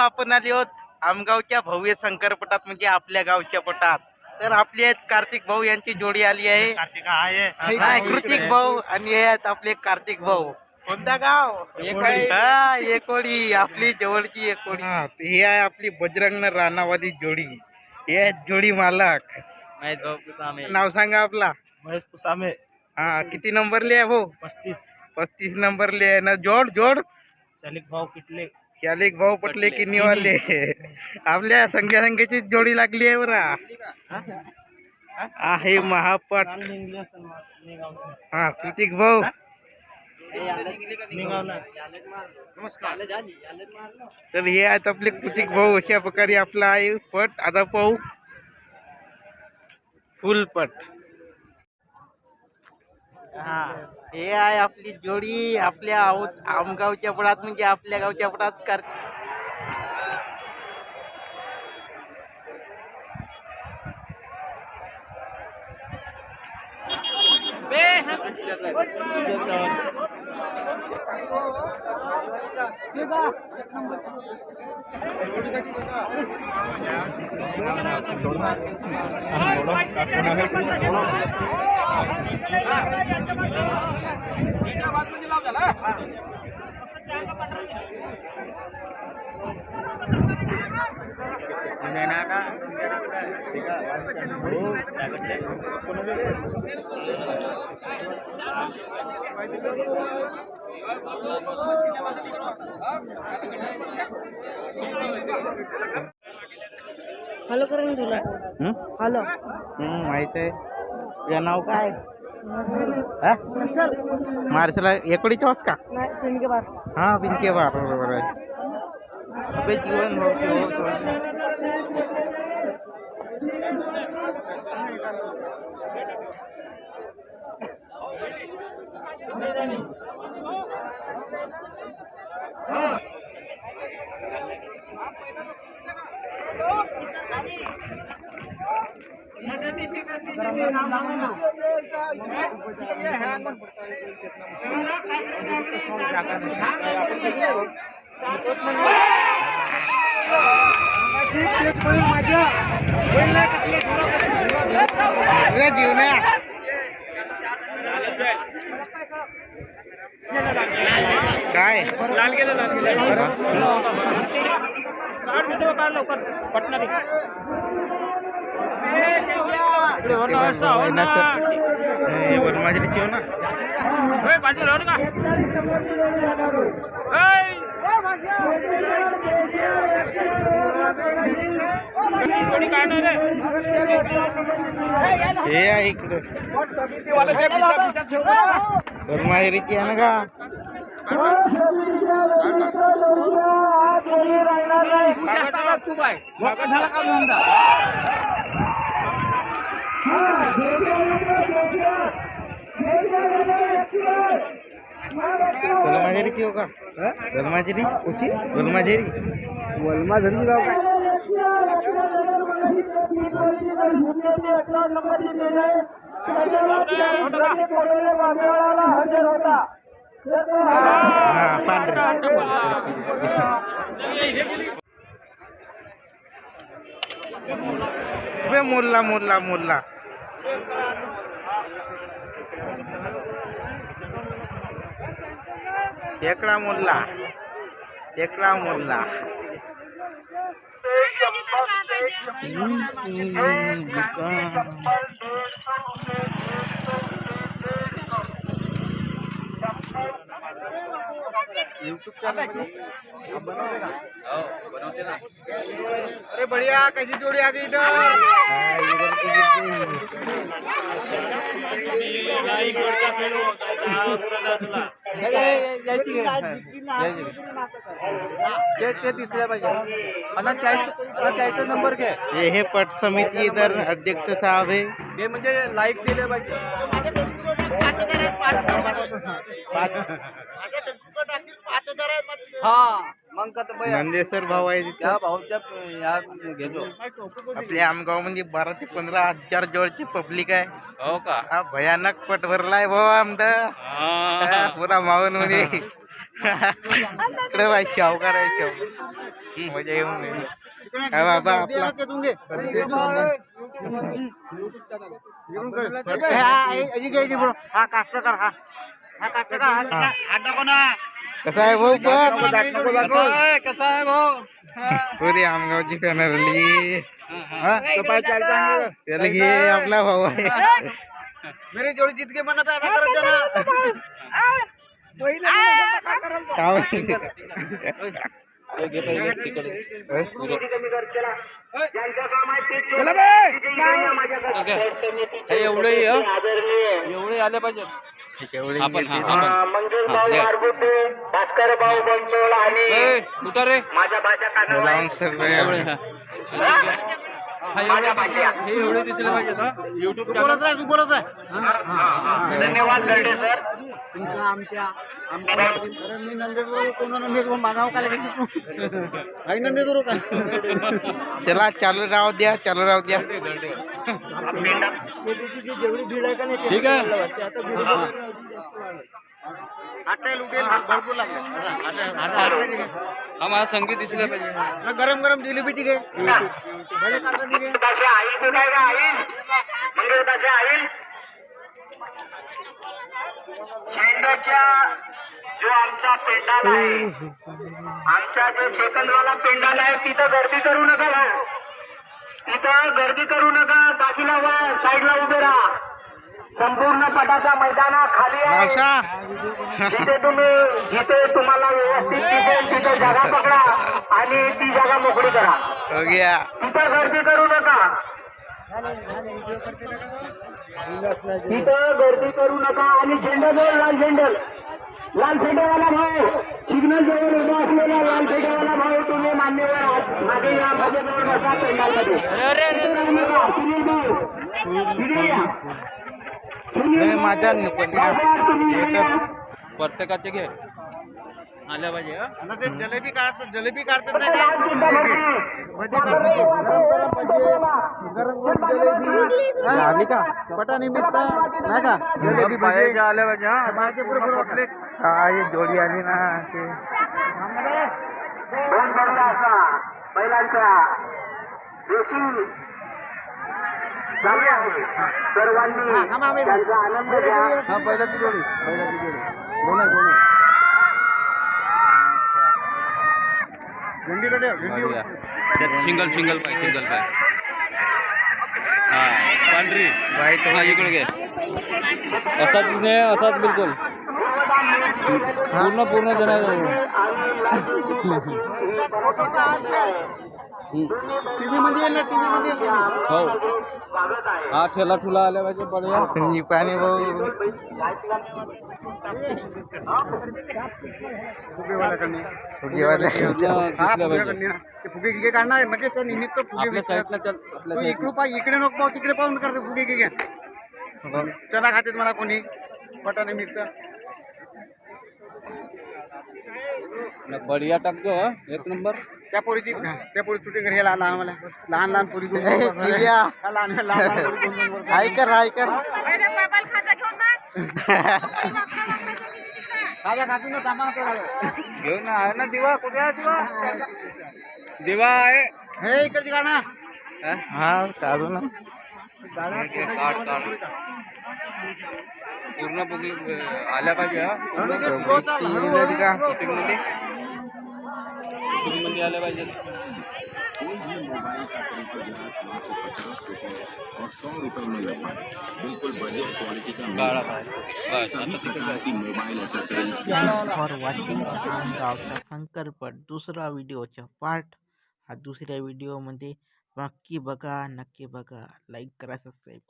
आपण आले आहोत आमगावच्या भव्य शंकरपटात, म्हणजे आपल्या गावच्या पटात. तर आपले आहेत कार्तिक भाऊ यांची जोडी आली आहे. नाही, कृतिक भाऊ आणि हे आहेत आपले कार्तिक भाऊ. कोणता गाव? हा, एकोडी, आपली जवळची एकोडी. हे आहे आपली बजरंग राणावाली जोडी. हे आहेत जोडी मालक महेश भाऊ कुसामे. नाव सांगा आपला. महेश कुसामे. हा, किती नंबर लिहा भाऊ? 35 नंबर लिहा ना. जोड शालिक भाऊ किटले. शालिक भाऊ पटले की निवाले. आपल्या संघ्याची जोडी लागली आहे बरा. आहे महापट. हा, कृतिक भाऊ. तर हे आहेत आपले कृतिक भाऊ. अशा प्रकारे आपला आहे पट. आता पाहू फुल पट. हा, हे आहे आपली जोडी आपल्या आमगावच्या पटात, म्हणजे आपल्या गावच्या पटात. हॅलो करेन तुला. हॅलो, माहित आहे. तुझं नाव काय? सर मार्शल एकोडीचे वास का? नाही पिंके बार. हा, पिंके बार, बरोबर आहे. अबे जीवन जीवन काय माझी क्यों ना हे आहे इकडे माहेरीची आहे ना का? गोलमाजेरी की होगा? गोलमाजेरी कुची? गोलमाजेरी गोलमाजेरी गाव काय? हा, पांढरे मोल्ला मोल्ला मोल्ला एकड़ा मोल्ला एकड़ा मोल्ला यूट्यूब चैनल बनवते ना. अरे बढ़िया, कैसी जोड़ी आ गई इधर. तिसऱ्या पाहिजे नंबर काय? हे पट समिती इधर अध्यक्ष साहब है. हे म्हणजे लाईक दिले पाहिजे. हा, मग का तर बया, नंदेश्वर भाऊ आहे त्या तिथं. भाऊच्या या घेतो. आपल्या आमगाव मध्ये 12 ते 15 हजार जवळची पब्लिक आहे. हो का? हा भयानक पट भरलाय भाऊ आमचा. हा. पुरा मावून मध्ये इकडे बाई शावकार आहे शाव मजा येऊन गेली. काय बाबा आपला कसा आहे भाऊ पण कसा आहे भाऊ? पुरी आमगावची फॅमिली त्याला घे आपला भाऊ आहे. मेरे जोड़ी जीत के मना पैदा कर देना काय माहिती? हे घे पहिले तिकडे. हे एवढे आले पाहिजे. एवढे आपण घेते. कुठं रे? लावून सर्व एवढे हा. हे एवढे दिसले पाहिजेत हा. YouTube channel. धन्यवाद गर्डे सर तुमच्या आमच्या मी नंदेश्वर कोण नंदेश्वर मागाव काय आई नंदेश्वर का चला चालू राहू द्या चालू राहू द्या. जेवढी भीड आहे का नाही ठीक आहे. भरपूर लागले हा माझा संगीत दिसले पाहिजे. गरम गरम जिलेबी ठीक आहे जो आमचा पेंडाल आहे आमचा जो सेकंदवाला पेंडाल आहे तिथं गर्दी करू नका भाऊ. तिथं गर्दी करू नका. बाजूला वा साईडला उभे राहा. संपूर्ण पटाचा मैदाना खाली आहे. मावशा जिथे तुम्हाला व्यवस्थित दिसेल तिथे जागा पकडा आणि ती जागा मोकळी करा. हो गया. तिथं गर्दी करू नका. तिथं गर्दी करू नका. आणि झेंडाजवळ लाल झेंडेवाला भाऊ सिग्नल जवळ उभा असलेला लाल झेंडेवाला भाऊ तुम्ही मान्यवर आहात. मागे या माझ्याजवळ बसा पेंडालमध्ये. राहू नका. सुनील भाऊ तिकडे या. नाही माझा पण एकच प्रत्येकाचे घे आल्या पाहिजे हा. जलेबी काढतात आली का पटा निमित्त नाही का पायाच्या आल्या पाहिजे हा. हा हे जोडी आली ना ते दोन बंदा असा बैलांचा देशी चालू आहे. सर्वांनी त्यांचा आनंद घ्या. हा बैलाची जोडी कोण आहे सिंगल पाय हा पांढरी हा इकडे घे. असाच नाही असाच बिलकुल पूर्ण जण टीव्ही मध्ये येईल ना टीव्ही मध्ये हो. हा ठेला ठुला आल्या पाहिजे बढिया. निपाणी भाऊ फुगेवाल्या फुगे गिगे काढणार म्हणजे त्या निमित्त आपल्या फुगे साईडला चल. आपल्या तू इकडून पाय इकडे नको पाहू तिकडे पाहून करते फुगे गिगे चला खातेत मला कोणी पटा निमित्त साईडला बढिया टाकतो हा. एक नंबर. त्या पोरी शूटिंग हे लहान पोरी दिव्या. लहान पोरी 2-2 वर्ष. ऐकर खाजा खातून ना सामान घेऊन आहे ना दिवा. कुठे आहे दिवा आहे. हे इकडची गाणं हा? हा काढू ना काढ. पूर्ण बुकली आल्या पाहिजे हा. शूटिंग मध्ये आल्या पाहिजे. फॉर वॉचिंग गावचा शंकरपट दुसरा व्हिडिओचा पार्ट. हा दुसऱ्या व्हिडिओमध्ये नक्की बघा लाईक करा सबस्क्राईब करा.